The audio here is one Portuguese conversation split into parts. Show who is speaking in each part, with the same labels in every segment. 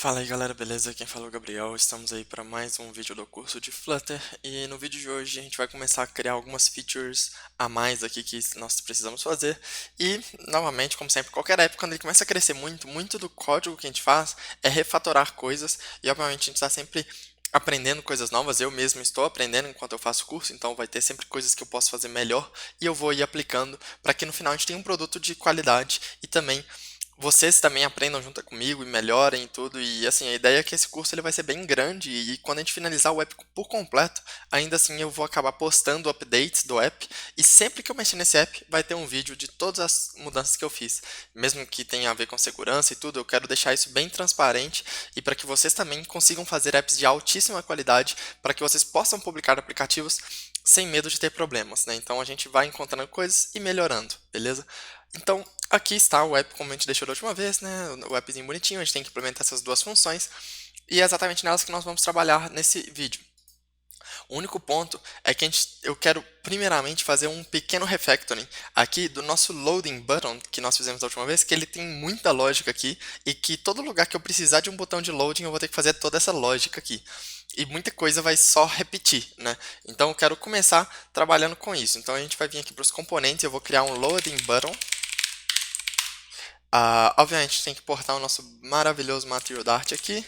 Speaker 1: Fala aí galera, beleza? Quem fala é o Gabriel. Estamos aí para mais um vídeo do curso de Flutter e no vídeo de hoje a gente vai começar a criar algumas features a mais aqui que nós precisamos fazer e, novamente, como sempre, qualquer app, quando ele começa a crescer muito do código que a gente faz é refatorar coisas e, obviamente, a gente está sempre aprendendo coisas novas. Eu mesmo estou aprendendo enquanto eu faço o curso, então vai ter sempre coisas que eu posso fazer melhor e eu vou ir aplicando para que no final a gente tenha um produto de qualidade e também vocês também aprendam junto comigo e melhorem tudo. E assim, a ideia é que esse curso ele vai ser bem grande e quando a gente finalizar o app por completo, ainda assim eu vou acabar postando updates do app e sempre que eu mexer nesse app vai ter um vídeo de todas as mudanças que eu fiz. Mesmo que tenha a ver com segurança e tudo, eu quero deixar isso bem transparente e para que vocês também consigam fazer apps de altíssima qualidade, para que vocês possam publicar aplicativos sem medo de ter problemas, né? Então a gente vai encontrando coisas e melhorando, beleza? Então, aqui está o app como a gente deixou da última vez, né? O appzinho bonitinho, a gente tem que implementar essas duas funções e é exatamente nelas que nós vamos trabalhar nesse vídeo. O único ponto é que eu quero primeiramente fazer um pequeno refactoring aqui do nosso loading button que nós fizemos da última vez, que ele tem muita lógica aqui e que todo lugar que eu precisar de um botão de loading eu vou ter que fazer toda essa lógica aqui. E muita coisa vai só repetir, né? Então eu quero começar trabalhando com isso. Então a gente vai vir aqui para os componentes, eu vou criar um loading button. Obviamente tem que importar o nosso maravilhoso Material Dart aqui.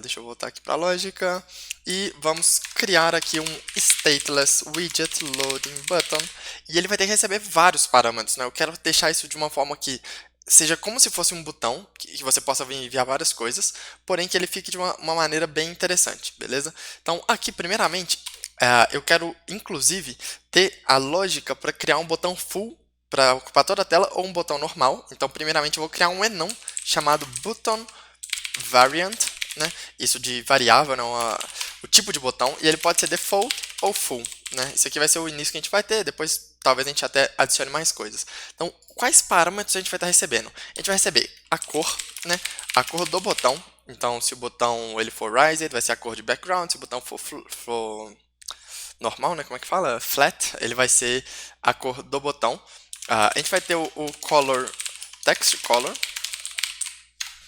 Speaker 1: Deixa eu voltar aqui para a lógica. E vamos criar aqui um stateless widget loading button. E ele vai ter que receber vários parâmetros, né? Eu quero deixar isso de uma forma que seja como se fosse um botão, que você possa enviar várias coisas, porém que ele fique de uma maneira bem interessante, beleza? Então aqui primeiramente eu quero inclusive ter a lógica para criar um botão full para ocupar toda a tela ou um botão normal. Então primeiramente eu vou criar um enum chamado button variant, né? Isso de variável, não, o tipo de botão, e ele pode ser default ou full, né? Isso aqui vai ser o início que a gente vai ter, depois talvez a gente até adicione mais coisas. Então, quais parâmetros a gente vai estar recebendo? A gente vai receber a cor, né? A cor do botão. Então, se o botão ele for raised, vai ser a cor de background. Se o botão for normal, né? Como é que fala? Flat, ele vai ser a cor do botão. A gente vai ter o color, text color,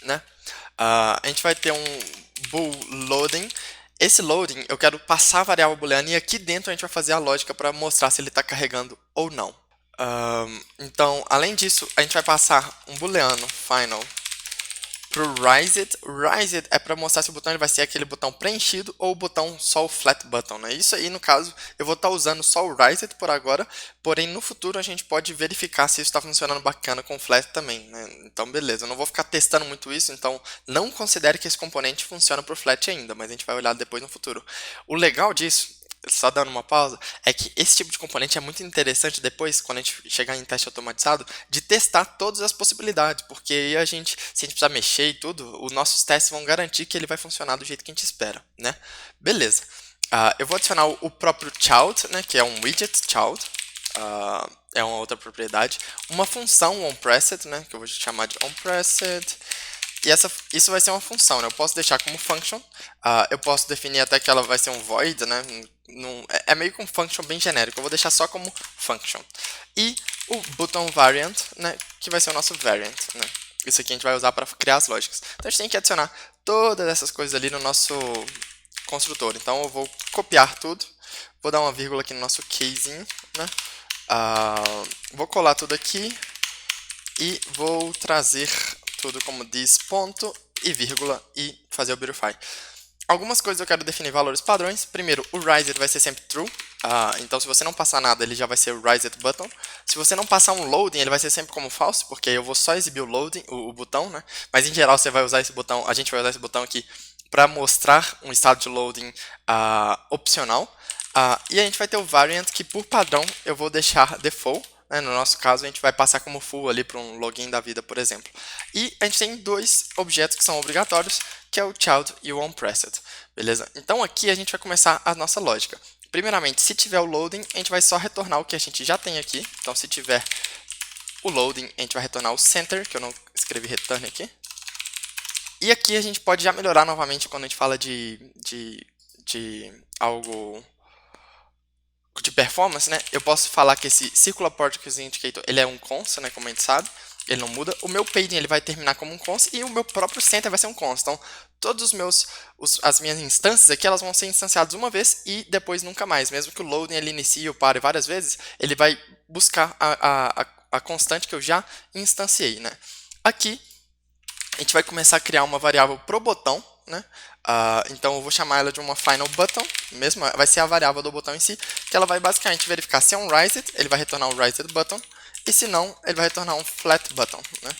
Speaker 1: né? A gente vai ter um bool loading. Esse loading eu quero passar a variável booleana e aqui dentro a gente vai fazer a lógica para mostrar se ele está carregando ou não. Então, além disso, a gente vai passar um booleano final para o raised. Raised é para mostrar se o botão ele vai ser aquele botão preenchido ou o botão só o flat button, né? Isso aí, no caso, eu vou estar usando só o raised por agora, porém no futuro a gente pode verificar se isso está funcionando bacana com o flat também, né? Então, beleza, eu não vou ficar testando muito isso, então não considere que esse componente funciona para o flat ainda, mas a gente vai olhar depois no futuro. O legal disso, só dando uma pausa, é que esse tipo de componente é muito interessante depois, quando a gente chegar em teste automatizado, de testar todas as possibilidades, porque aí se a gente precisar mexer e tudo, os nossos testes vão garantir que ele vai funcionar do jeito que a gente espera, né? Beleza. Eu vou adicionar o próprio child, né, que é um widget child, é uma outra propriedade, uma função onPressed, né, que eu vou chamar de onPressed, e isso vai ser uma função, né? Eu posso deixar como function, eu posso definir até que ela vai ser um void, né? É meio que um function bem genérico, eu vou deixar só como function. E o button variant, né? Que vai ser o nosso variant, né? Isso aqui a gente vai usar para criar as lógicas. Então a gente tem que adicionar todas essas coisas ali no nosso construtor. Então eu vou copiar tudo, vou dar uma vírgula aqui no nosso casezinho, né? Vou colar tudo aqui e vou trazer tudo como this ponto e vírgula e fazer o beautify. Algumas coisas eu quero definir valores padrões. Primeiro, o raised vai ser sempre true. Então, se você não passar nada, ele já vai ser o raised button. Se você não passar um loading, ele vai ser sempre como false, porque eu vou só exibir o loading, o botão, né? Mas em geral, você vai usar esse botão, a gente vai usar esse botão aqui para mostrar um estado de loading opcional. E a gente vai ter o variant, que por padrão eu vou deixar default. No nosso caso, a gente vai passar como full ali para um login da vida, por exemplo. E a gente tem dois objetos que são obrigatórios, que é o child e o onPressed, beleza? Então aqui a gente vai começar a nossa lógica. Primeiramente, se tiver o loading, a gente vai só retornar o que a gente já tem aqui. Então se tiver o loading, a gente vai retornar o center, que eu não escrevi return aqui. E aqui a gente pode já melhorar novamente quando a gente fala de algo de performance, né? Eu posso falar que esse Circular Particle Indicator ele é um const, né, como a gente sabe. ele não muda. O meu padding ele vai terminar como um const e o meu próprio center vai ser um const. Então, todos as minhas instâncias aqui, elas vão ser instanciadas uma vez e depois nunca mais. Mesmo que o loading ele inicie ou pare várias vezes, ele vai buscar a constante que eu já instanciei, né? Aqui, a gente vai começar a criar uma variável pro botão, né? Então eu vou chamar ela de uma final button, mesmo, vai ser a variável do botão em si, que ela vai basicamente verificar se é um raised, ele vai retornar um raised button, e se não, ele vai retornar um flat button, né?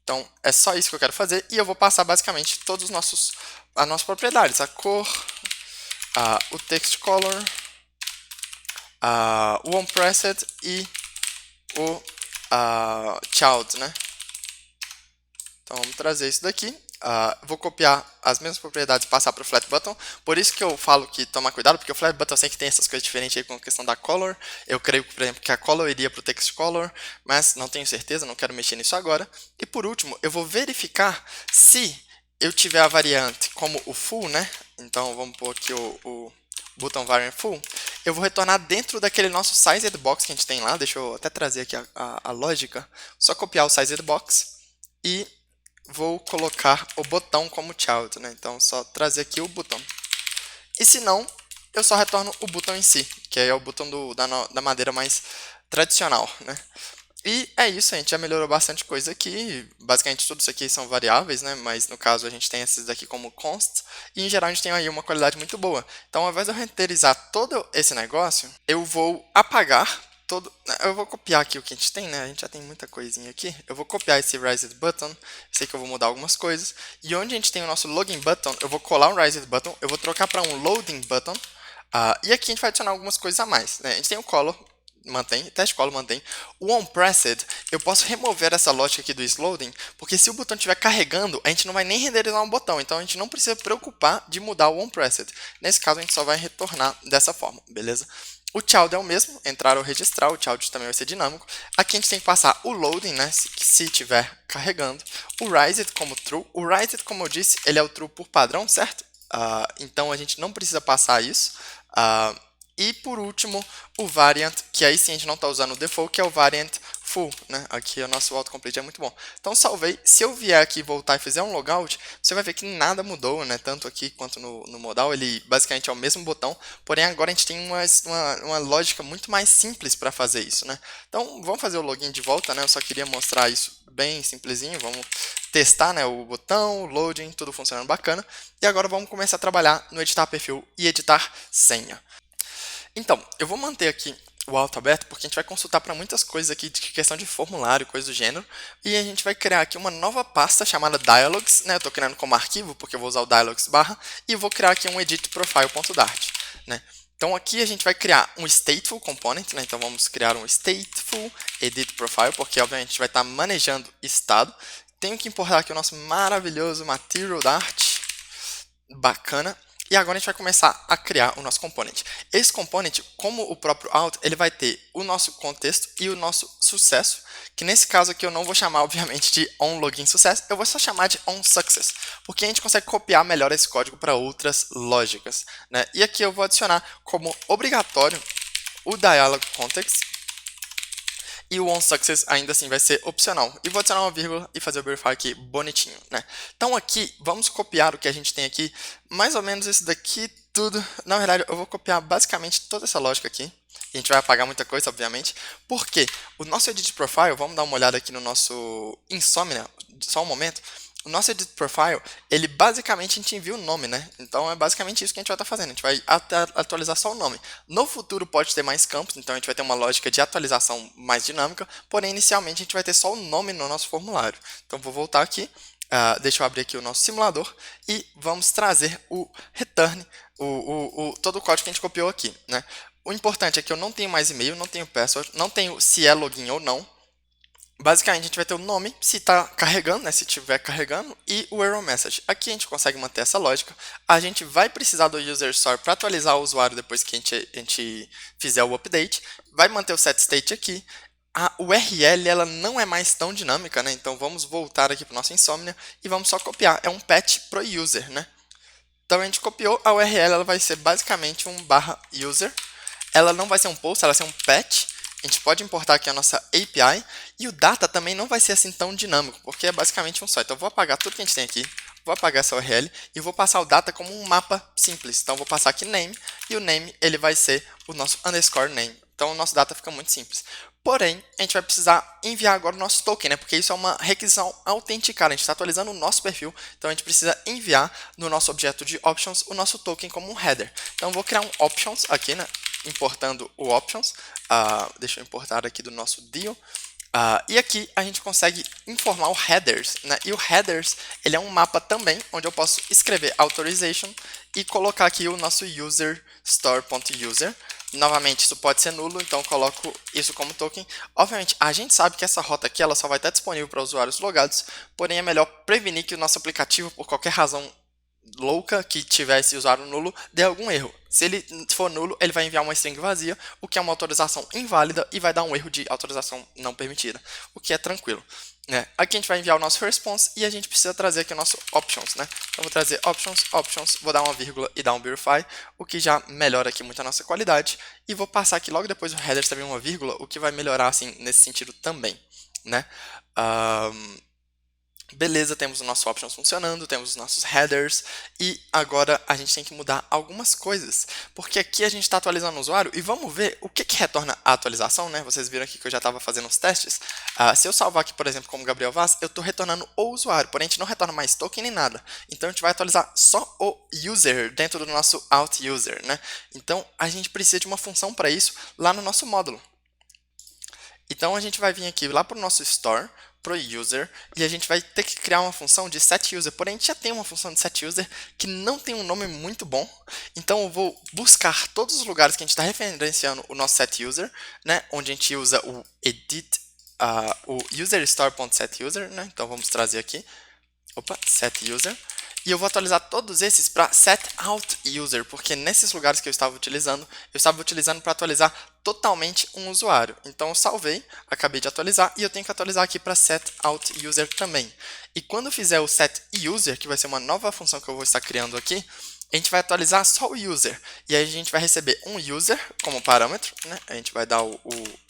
Speaker 1: Então é só isso que eu quero fazer, e eu vou passar basicamente todos as nossas propriedades, a cor, o text color, o onPressed e o child, né? Então vamos trazer isso daqui. Vou copiar as mesmas propriedades e passar para o flat button. Por isso que eu falo que tomar cuidado, porque o flat button eu sei que tem essas coisas diferentes aí com a questão da color. Eu creio, por exemplo, que a color iria para o text color, mas não tenho certeza, não quero mexer nisso agora. E por último, eu vou verificar se eu tiver a variante como o full, né? Então vamos pôr aqui o button variant full. Eu vou retornar dentro daquele nosso sized box que a gente tem lá. Deixa eu até trazer aqui a lógica. Só copiar o sized box e vou colocar o botão como child, né? Então, só trazer aqui o botão. E se não, eu só retorno o botão em si, que aí é o botão da maneira mais tradicional, né? E é isso, a gente já melhorou bastante coisa aqui. Basicamente, tudo isso aqui são variáveis, né? Mas no caso, a gente tem esses daqui como const. E em geral, a gente tem aí uma qualidade muito boa. Então, ao invés de eu renderizar todo esse negócio, eu vou apagar eu vou copiar aqui o que a gente tem, né? A gente já tem muita coisinha aqui. Eu vou copiar esse raised button. Sei que eu vou mudar algumas coisas. E onde a gente tem o nosso login button, eu vou colar um raised button. Eu vou trocar para um loading button. E aqui a gente vai adicionar algumas coisas a mais, né? A gente tem o color, mantém, teste color mantém. O onPressed, eu posso remover essa lógica aqui do isLoading, porque se o botão estiver carregando, a gente não vai nem renderizar um botão. Então a gente não precisa preocupar de mudar o onPressed. Nesse caso, a gente só vai retornar dessa forma, beleza? O child é o mesmo, entrar ou registrar, o child também vai ser dinâmico. Aqui a gente tem que passar o loading, né, se estiver carregando. O raised como true. O raised, como eu disse, ele é o true por padrão, certo? Então a gente não precisa passar isso. E por último, o variant, que aí sim a gente não está usando o default, que é o variant full, né? Aqui o nosso autocomplete é muito bom. Então salvei. Se eu vier aqui voltar e fizer um logout, você vai ver que nada mudou, né? Tanto aqui quanto no modal, ele basicamente é o mesmo botão, porém agora a gente tem uma lógica muito mais simples para fazer isso, né? Então vamos fazer o login de volta, né? Eu só queria mostrar isso bem simplesinho, vamos testar, né, o botão, o loading, tudo funcionando bacana. E agora vamos começar a trabalhar no editar perfil e editar senha. Então, eu vou manter aqui o auto aberto porque a gente vai consultar para muitas coisas aqui de questão de formulário, coisa do gênero, e a gente vai criar aqui uma nova pasta chamada dialogs, né? Eu estou criando como arquivo porque eu vou usar o dialogs barra, e vou criar aqui um editprofile.dart, né? Então aqui a gente vai criar um stateful component, né? Então vamos criar um stateful edit profile, porque obviamente a gente vai estar manejando estado. Tenho que importar aqui o nosso maravilhoso material Dart, bacana. E agora a gente vai começar a criar o nosso component. Esse component, como o próprio out, ele vai ter o nosso contexto e o nosso sucesso, que nesse caso aqui eu não vou chamar, obviamente, de onLoginSuccess, eu vou só chamar de onSuccess, porque a gente consegue copiar melhor esse código para outras lógicas, né? E aqui eu vou adicionar como obrigatório o dialog context, e o onSuccess ainda assim vai ser opcional. E vou adicionar uma vírgula e fazer o verify aqui bonitinho, né? Então aqui, vamos copiar o que a gente tem aqui, mais ou menos isso daqui tudo. Na verdade, eu vou copiar basicamente toda essa lógica aqui. E a gente vai apagar muita coisa, obviamente. Porque o nosso edit profile, vamos dar uma olhada aqui no nosso Insomnia, só um momento. O nosso edit profile, ele basicamente a gente envia o nome, né? Então é basicamente isso que a gente vai estar fazendo. A gente vai atualizar só o nome. No futuro pode ter mais campos, então a gente vai ter uma lógica de atualização mais dinâmica, porém inicialmente a gente vai ter só o nome no nosso formulário. Então vou voltar aqui, deixa eu abrir aqui o nosso simulador e vamos trazer o return, todo o código que a gente copiou aqui, né? O importante é que eu não tenho mais e-mail, não tenho password, não tenho se é login ou não. Basicamente, a gente vai ter o nome, se está carregando, né, se estiver carregando, e o error message. Aqui a gente consegue manter essa lógica. A gente vai precisar do user store para atualizar o usuário depois que a gente fizer o update. Vai manter o set state aqui. A URL ela não é mais tão dinâmica, né? Então vamos voltar aqui para o nosso Insomnia e vamos só copiar. É um patch pro user, né? Então a gente copiou, a URL ela vai ser basicamente um /user. Ela não vai ser um post, ela vai ser um patch. a gente pode importar aqui a nossa API, e o data também não vai ser assim tão dinâmico, porque é basicamente um só. Então eu vou apagar tudo que a gente tem aqui, vou apagar essa URL e vou passar o data como um mapa simples. Então eu vou passar aqui name, e o name ele vai ser o nosso underscore name. Então o nosso data fica muito simples. Porém, a gente vai precisar enviar agora o nosso token, né? Porque isso é uma requisição autenticada. A gente está atualizando o nosso perfil, então a gente precisa enviar no nosso objeto de options o nosso token como um header. Então eu vou criar um options aqui, né? Importando o options. Deixa eu importar aqui do nosso deal. E aqui a gente consegue informar o headers, né? E o headers ele é um mapa também, onde eu posso escrever authorization e colocar aqui o nosso user store.user. Novamente, isso pode ser nulo, então eu coloco isso como token. Obviamente, a gente sabe que essa rota aqui ela só vai estar disponível para usuários logados, porém é melhor prevenir que o nosso aplicativo, por qualquer razão louca que tiver esse usuário nulo, dê algum erro. Se ele for nulo, ele vai enviar uma string vazia, o que é uma autorização inválida e vai dar um erro de autorização não permitida, o que é tranquilo. Né? Aqui a gente vai enviar o nosso response e a gente precisa trazer aqui o nosso options. Né? Então vou trazer options, vou dar uma vírgula e dar um verify, o que já melhora aqui muito a nossa qualidade. E vou passar aqui logo depois do headers também uma vírgula, o que vai melhorar assim, nesse sentido também. Né? Beleza, temos o nosso options funcionando, temos os nossos headers e agora a gente tem que mudar algumas coisas, porque aqui a gente está atualizando o usuário e vamos ver o que retorna a atualização, né? Vocês viram aqui que eu já estava fazendo os testes. Se eu salvar aqui, por exemplo, como Gabriel Vaz, eu estou retornando o usuário, porém a gente não retorna mais token nem nada. Então a gente vai atualizar só o user dentro do nosso out user, né? Então a gente precisa de uma função para isso lá no nosso módulo. Então a gente vai vir aqui lá para o nosso store, para o user, e a gente vai ter que criar uma função de setUser, porém a gente já tem uma função de setUser que não tem um nome muito bom, então eu vou buscar todos os lugares que a gente está referenciando o nosso setUser, né, onde a gente usa o edit, o userStore.setUser, né, então vamos trazer aqui, setUser, e eu vou atualizar todos esses para setOutUser, porque nesses lugares que eu estava utilizando para atualizar totalmente um usuário. Então eu salvei, acabei de atualizar e eu tenho que atualizar aqui para setOutUser também. E quando eu fizer o setUser, que vai ser uma nova função que eu vou estar criando aqui, a gente vai atualizar só o user. E aí a gente vai receber um user como parâmetro, né? A gente vai dar o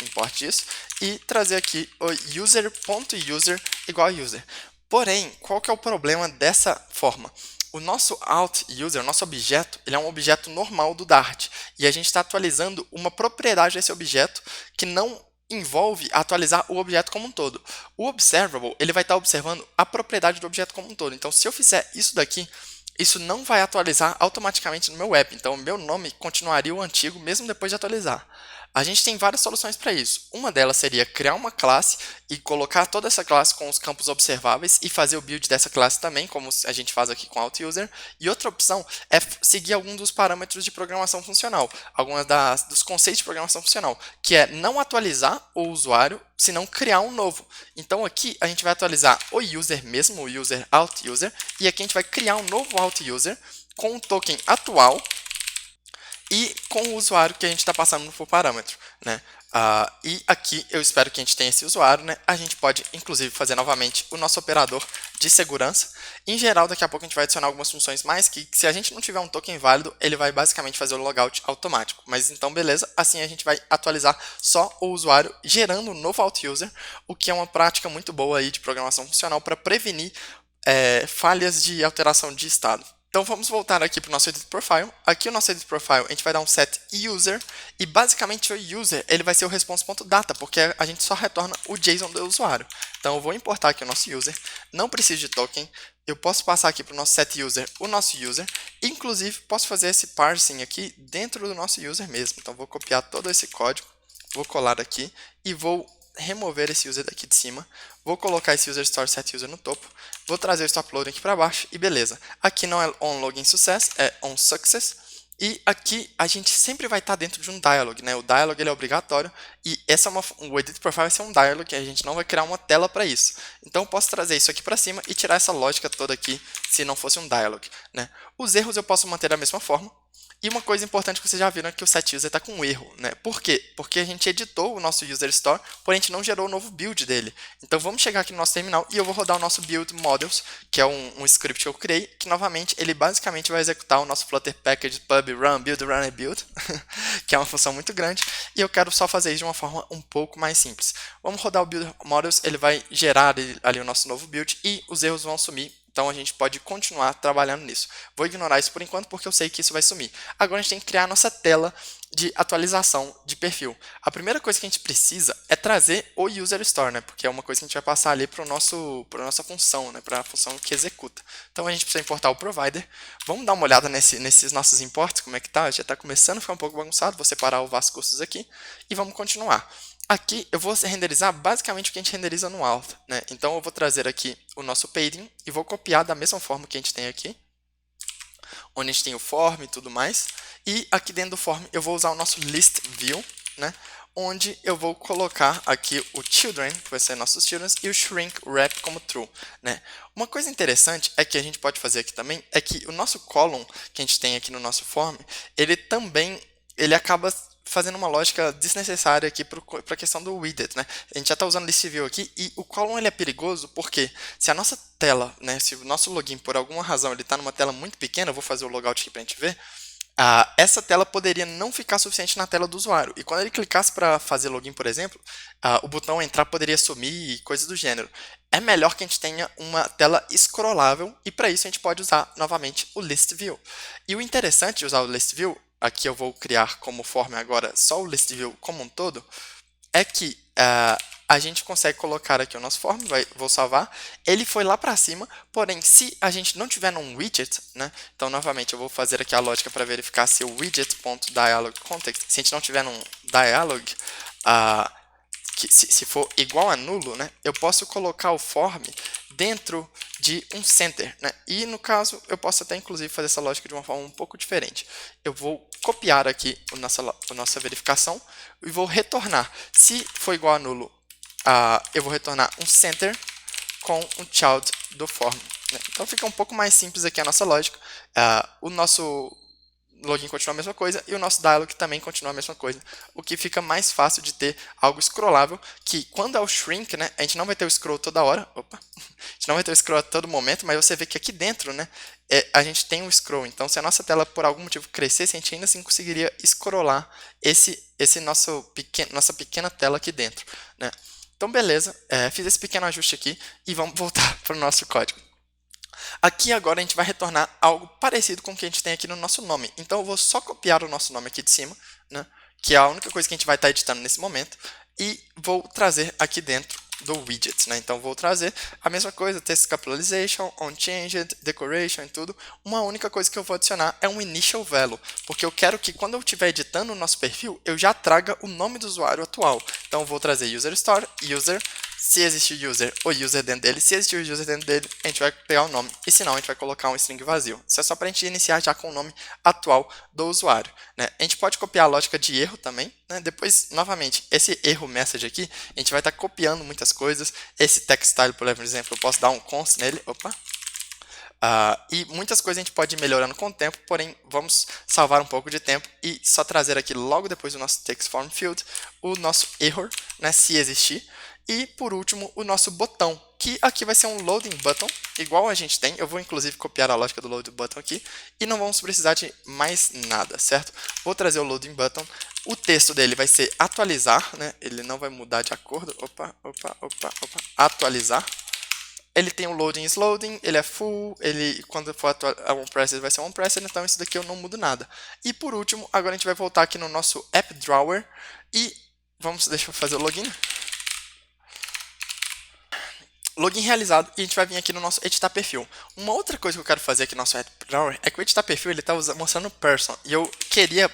Speaker 1: import disso e trazer aqui o user.user igual a user. Porém, qual que é o problema dessa forma? O nosso outUser, o nosso objeto, ele é um objeto normal do Dart. E a gente está atualizando uma propriedade desse objeto que não envolve atualizar o objeto como um todo. O observable, ele vai estar observando a propriedade do objeto como um todo. Então, se eu fizer isso daqui, isso não vai atualizar automaticamente no meu app. Então, o meu nome continuaria o antigo mesmo depois de atualizar. A gente tem várias soluções para isso. Uma delas seria criar uma classe e colocar toda essa classe com os campos observáveis e fazer o build dessa classe também, como a gente faz aqui com o OutUser. E outra opção é seguir algum dos parâmetros de programação funcional, alguns dos conceitos de programação funcional, que é não atualizar o usuário, senão criar um novo. Então aqui a gente vai atualizar o user mesmo, o user OutUser, e aqui a gente vai criar um novo OutUser com o token atual e com o usuário que a gente está passando por parâmetro, né? E aqui eu espero que a gente tenha esse usuário, né? A gente pode, inclusive, fazer novamente o nosso operador de segurança. Em geral, daqui a pouco a gente vai adicionar algumas funções mais que, se a gente não tiver um token válido, ele vai basicamente fazer o logout automático. Mas então, beleza, assim a gente vai atualizar só o usuário, gerando um novo OutUser, o que é uma prática muito boa aí de programação funcional para prevenir falhas de alteração de estado. Então vamos voltar aqui para o nosso Edit Profile. Aqui o nosso Edit Profile, a gente vai dar um set user e basicamente o user ele vai ser o response.data, porque a gente só retorna o JSON do usuário. Então eu vou importar aqui o nosso user, não preciso de token, eu posso passar aqui para o nosso set user o nosso user, inclusive posso fazer esse parsing aqui dentro do nosso user mesmo. Então vou copiar todo esse código, vou colar aqui e vou remover esse user daqui de cima, vou colocar esse user store set user no topo, vou trazer o stop loading aqui para baixo e beleza. Aqui não é on login success, é on success. E aqui a gente sempre vai estar dentro de um dialog, né? O dialog ele é obrigatório e o edit profile vai ser um dialog, a gente não vai criar uma tela para isso. Então eu posso trazer isso aqui para cima e tirar essa lógica toda aqui se não fosse um dialog, né? Os erros eu posso manter da mesma forma. E uma coisa importante que vocês já viram é que o setUser está com um erro, né? Por quê? Porque a gente editou o nosso user store, porém a gente não gerou o novo build dele. Então vamos chegar aqui no nosso terminal e eu vou rodar o nosso build models, que é um script que eu criei, que novamente ele basicamente vai executar o nosso Flutter package pub run build run e build, que é uma função muito grande, e eu quero só fazer isso de uma forma um pouco mais simples. Vamos rodar o build models, ele vai gerar ali o nosso novo build e os erros vão sumir. Então a gente pode continuar trabalhando nisso. Vou ignorar isso por enquanto porque eu sei que isso vai sumir. Agora a gente tem que criar a nossa tela de atualização de perfil. A primeira coisa que a gente precisa é trazer o user store, né? Porque é uma coisa que a gente vai passar ali para a nossa função, né? Para a função que executa. Então a gente precisa importar o provider. Vamos dar uma olhada nesses nossos imports, como é que tá? Já está começando a ficar um pouco bagunçado. Vou separar o VAS custos aqui e vamos continuar. Aqui eu vou renderizar basicamente o que a gente renderiza no auth, né? Então eu vou trazer aqui o nosso padding e vou copiar da mesma forma que a gente tem aqui, onde a gente tem o form e tudo mais. E aqui dentro do form eu vou usar o nosso list view, né? Onde eu vou colocar aqui o children, que vai ser nossos children, e o shrink wrap como true, né? Uma coisa interessante é que a gente pode fazer aqui também é que o nosso column que a gente tem aqui no nosso form, ele acaba fazendo uma lógica desnecessária aqui para a questão do widget, né? A gente já está usando list view aqui e o column ele é perigoso porque se a nossa tela, né, se o nosso login por alguma razão ele está numa tela muito pequena, eu vou fazer o logout aqui para a gente ver, essa tela poderia não ficar suficiente na tela do usuário. E quando ele clicasse para fazer login, por exemplo, o botão entrar poderia sumir e coisas do gênero. É melhor que a gente tenha uma tela scrollável e para isso a gente pode usar novamente o list view. E o interessante de usar o list view, aqui eu vou criar como forma agora só o list view como um todo, é que a gente consegue colocar aqui o nosso form, vou salvar, ele foi lá para cima, porém se a gente não tiver num widget, né, então novamente eu vou fazer aqui a lógica para verificar se o widget.dialogContext, se a gente não tiver num dialog, se for igual a nulo, né, eu posso colocar o form dentro de um center, né? E no caso eu posso até inclusive fazer essa lógica de uma forma um pouco diferente. Eu vou copiar aqui a nossa verificação e vou retornar. Se for igual a nulo, eu vou retornar um center com um child do form, né? Então fica um pouco mais simples aqui a nossa lógica. O nosso login continua a mesma coisa e o nosso dialog também continua a mesma coisa, o que fica mais fácil de ter algo scrollável, que quando é o shrink, né, a gente não vai ter o scroll toda hora, a gente não vai ter o scroll a todo momento, mas você vê que aqui dentro, né, a gente tem o scroll, então se a nossa tela por algum motivo crescesse, a gente ainda assim conseguiria scrollar nossa pequena tela aqui dentro, né. Então beleza, fiz esse pequeno ajuste aqui e vamos voltar para o nosso código. Aqui agora a gente vai retornar algo parecido com o que a gente tem aqui no nosso nome. Então eu vou só copiar o nosso nome aqui de cima, né, que é a única coisa que a gente vai estar editando nesse momento, e vou trazer aqui dentro do widget, né? Então vou trazer a mesma coisa, text capitalization, unchanged, decoration e tudo. Uma única coisa que eu vou adicionar é um initial value, porque eu quero que quando eu estiver editando o nosso perfil, eu já traga o nome do usuário atual. Então eu vou trazer user store, user, se existir user, o user dentro dele. Se existir o user dentro dele, a gente vai pegar o nome. E se não, a gente vai colocar um string vazio. Isso é só para a gente iniciar já com o nome atual do usuário, né? A gente pode copiar a lógica de erro também, né? Depois, novamente, esse erro message aqui, a gente vai estar copiando muitas coisas. Esse text style, por exemplo, eu posso dar um const nele. E muitas coisas a gente pode ir melhorando com o tempo, porém vamos salvar um pouco de tempo e só trazer aqui logo depois do nosso text form field o nosso error, né, se existir. E por último o nosso botão, que aqui vai ser um loading button, igual a gente tem. Eu vou inclusive copiar a lógica do loading button aqui e não vamos precisar de mais nada, certo? Vou trazer o loading button. O texto dele vai ser atualizar, né? Ele não vai mudar de acordo. Atualizar. Ele tem o loading is loading, ele é full, quando for on-pressed vai ser on-pressed, então isso daqui eu não mudo nada. E por último, agora a gente vai voltar aqui no nosso app drawer e deixa eu fazer o login. Login realizado e a gente vai vir aqui no nosso editar perfil. Uma outra coisa que eu quero fazer aqui no nosso app drawer é que o editar perfil ele está mostrando person e eu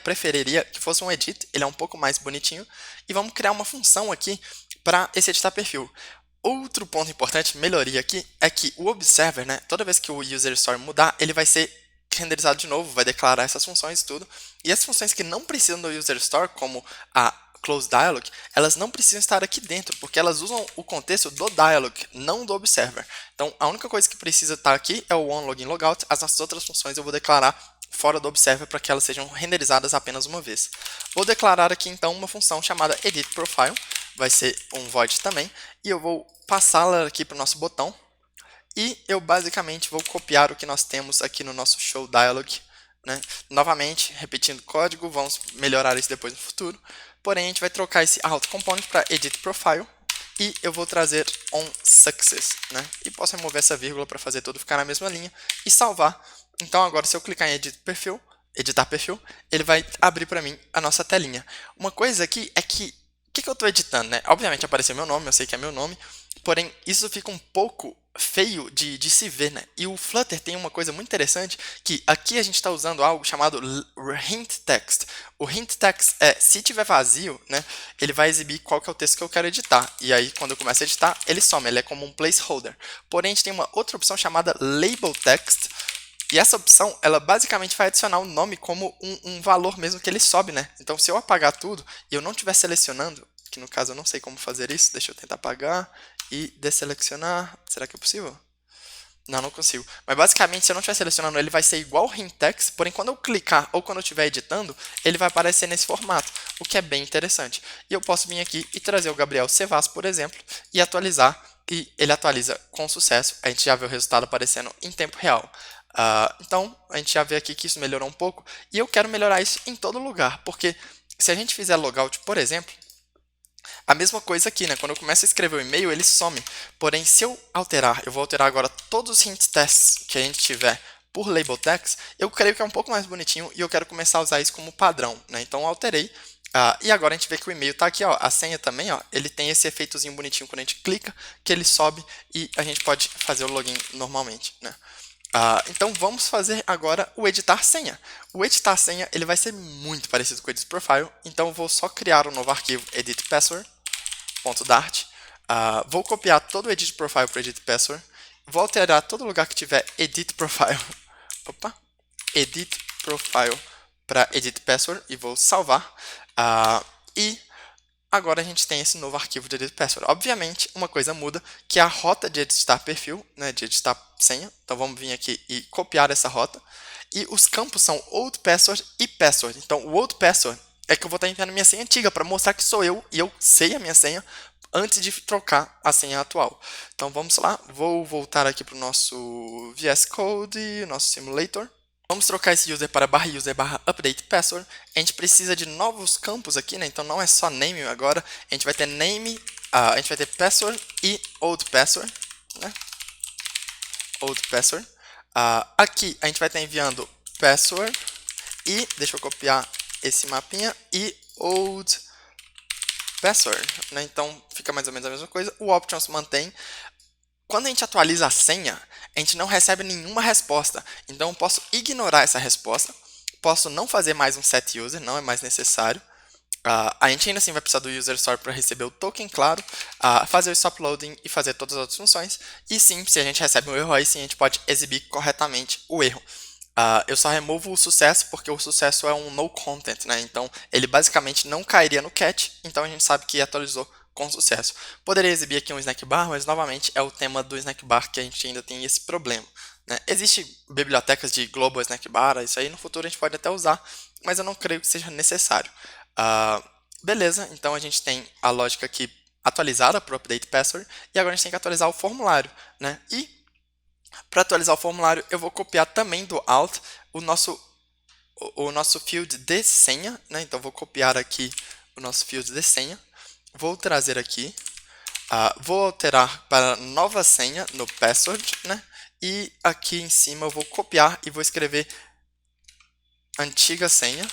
Speaker 1: preferiria que fosse um edit, ele é um pouco mais bonitinho e vamos criar uma função aqui para esse editar perfil. Outro ponto importante, melhoria aqui, é que o observer, né, toda vez que o user story mudar, ele vai ser renderizado de novo, vai declarar essas funções e tudo. E as funções que não precisam do user store, como a close dialog, elas não precisam estar aqui dentro, porque elas usam o contexto do dialog, não do observer. Então, a única coisa que precisa estar aqui é o onLogin Logout, as nossas outras funções eu vou declarar fora do Observer para que elas sejam renderizadas apenas uma vez. Vou declarar aqui então uma função chamada editProfile, vai ser um void também, e eu vou passá-la aqui para o nosso botão, e eu basicamente vou copiar o que nós temos aqui no nosso show dialog, né? Novamente, repetindo o código, vamos melhorar isso depois no futuro, porém a gente vai trocar esse out component para editProfile, e eu vou trazer onSuccess, né? E posso remover essa vírgula para fazer tudo ficar na mesma linha e salvar. Então agora se eu clicar em editar perfil, ele vai abrir para mim a nossa telinha. Uma coisa aqui é que, o que eu estou editando, né? Obviamente apareceu meu nome, eu sei que é meu nome, porém isso fica um pouco feio de se ver, né? E o Flutter tem uma coisa muito interessante, que aqui a gente está usando algo chamado hint text. O hint text é, se tiver vazio, né, ele vai exibir qual que é o texto que eu quero editar. E aí, quando eu começo a editar, ele some, ele é como um placeholder. Porém, a gente tem uma outra opção chamada label text, e essa opção, ela basicamente vai adicionar o nome como um valor mesmo que ele sobe, né? Então, se eu apagar tudo e eu não estiver selecionando, que no caso eu não sei como fazer isso, deixa eu tentar apagar e desselecionar. Será que é possível? Não, não consigo. Mas basicamente, se eu não estiver selecionando, ele vai ser igual ao hint text, porém quando eu clicar ou quando eu estiver editando, ele vai aparecer nesse formato, o que é bem interessante. E eu posso vir aqui e trazer o Gabriel Cevas, por exemplo, e atualizar, e ele atualiza com sucesso. A gente já vê o resultado aparecendo em tempo real. Então, a gente já vê aqui que isso melhorou um pouco, e eu quero melhorar isso em todo lugar, porque se a gente fizer logout, por exemplo, a mesma coisa aqui, né? Quando eu começo a escrever o e-mail, ele some. Porém, se eu alterar, eu vou alterar agora todos os hint tests que a gente tiver por label text, eu creio que é um pouco mais bonitinho e eu quero começar a usar isso como padrão, né? Então, eu alterei. E agora a gente vê que o e-mail está aqui, ó, a senha também, ó, ele tem esse efeitozinho bonitinho quando a gente clica, que ele sobe e a gente pode fazer o login normalmente, né? Então vamos fazer agora o editar senha. O editar senha ele vai ser muito parecido com o edit profile, então eu vou só criar um novo arquivo editpassword.dart. Vou copiar todo o edit profile para o edit password, vou alterar todo lugar que tiver edit profile, edit profile para edit password e vou salvar. E agora a gente tem esse novo arquivo de edit password. Obviamente, uma coisa muda, que é a rota de editar perfil, né, de editar senha. Então vamos vir aqui e copiar essa rota. E os campos são old password e password. Então o old password é que eu vou estar enviando minha senha antiga para mostrar que sou eu e eu sei a minha senha antes de trocar a senha atual. Então vamos lá, vou voltar aqui para o nosso VS Code, nosso simulator. Vamos trocar esse user para /user/update password. A gente precisa de novos campos aqui, né? Então não é só name agora. A gente vai ter name, a gente vai ter password e old password, né? Old password. Aqui a gente vai estar enviando password e, deixa eu copiar esse mapinha, e old password, né? Então fica mais ou menos a mesma coisa. O options mantém. Quando a gente atualiza a senha, a gente não recebe nenhuma resposta. Então eu posso ignorar essa resposta, posso não fazer mais um set user, não é mais necessário. A gente ainda assim vai precisar do user story para receber o token, claro, fazer o stop loading e fazer todas as outras funções. E sim, se a gente recebe um erro, aí sim a gente pode exibir corretamente o erro. Eu só removo o sucesso porque o sucesso é um no content, né? Então ele basicamente não cairia no catch, então a gente sabe que atualizou com sucesso. Poderia exibir aqui um snack bar, mas novamente é o tema do snack bar que a gente ainda tem esse problema, né? Existem bibliotecas de global snack bar, isso aí no futuro a gente pode até usar, mas eu não creio que seja necessário. Beleza, então a gente tem a lógica aqui atualizada para o update password, e agora a gente tem que atualizar o formulário, né? E para atualizar o formulário, eu vou copiar também do alt o nosso field de senha, né? Então vou copiar aqui o nosso field de senha, vou trazer aqui, vou alterar para nova senha no password, né? E aqui em cima eu vou copiar e vou escrever antiga senha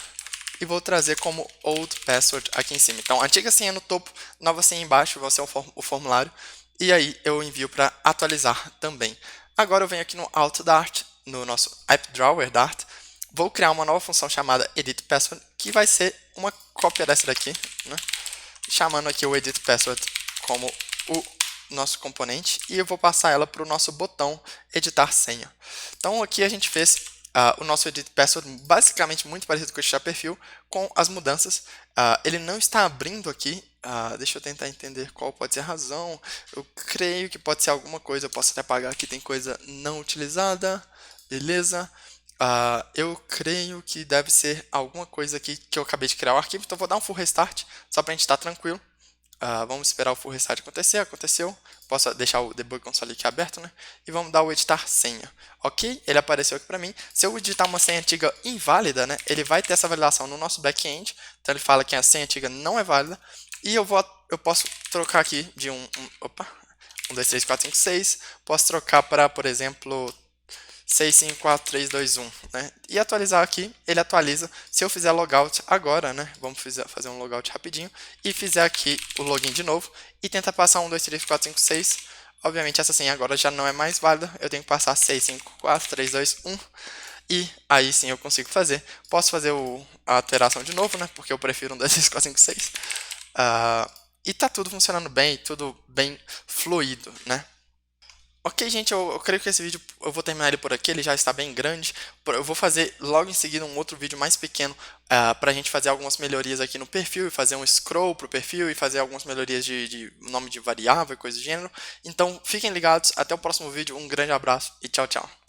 Speaker 1: e vou trazer como old password aqui em cima. Então, antiga senha no topo, nova senha embaixo, vai ser o formulário, e aí eu envio para atualizar também. Agora eu venho aqui no alt.dart, no nosso AppDrawer Dart, vou criar uma nova função chamada editPassword, que vai ser uma cópia dessa daqui, né? Chamando aqui o editPassword como o nosso componente, e eu vou passar ela para o nosso botão editar senha. Então aqui a gente fez o nosso edit password basicamente muito parecido com o editar perfil, com as mudanças. Ele não está abrindo aqui, deixa eu tentar entender qual pode ser a razão. Eu creio que pode ser alguma coisa, eu posso até apagar aqui, tem coisa não utilizada, beleza. Eu creio que deve ser alguma coisa aqui que eu acabei de criar o arquivo, então eu vou dar um full restart, só pra gente estar tranquilo. Vamos esperar o full restart acontecer, aconteceu. Posso deixar o debug console aqui aberto, né? E vamos dar o editar senha. Ok, ele apareceu aqui para mim. Se eu editar uma senha antiga inválida, né? Ele vai ter essa validação no nosso back-end. Então ele fala que a senha antiga não é válida. E eu posso trocar aqui de opa, 1, 2, 3, 4, 5, 6. Posso trocar para, por exemplo, 6, 5, 4, 3, 2, 1, né? E atualizar aqui, ele atualiza. Se eu fizer logout agora, né? Vamos fazer um logout rapidinho. E fizer aqui o login de novo. E tentar passar 1, 2, 3, 4, 5, 6. Obviamente essa senha agora já não é mais válida. Eu tenho que passar 6, 5, 4, 3, 2, 1. E aí sim eu consigo fazer. Posso fazer a alteração de novo, né? Porque eu prefiro 1, 2, 3, 4, 5, 6. E tá tudo funcionando bem, tudo bem fluido, né? Ok, gente, eu creio que esse vídeo eu vou terminar ele por aqui, ele já está bem grande. Eu vou fazer logo em seguida um outro vídeo mais pequeno para a gente fazer algumas melhorias aqui no perfil e fazer um scroll para o perfil e fazer algumas melhorias de nome de variável e coisa do gênero. Então, fiquem ligados, até o próximo vídeo, um grande abraço e tchau, tchau.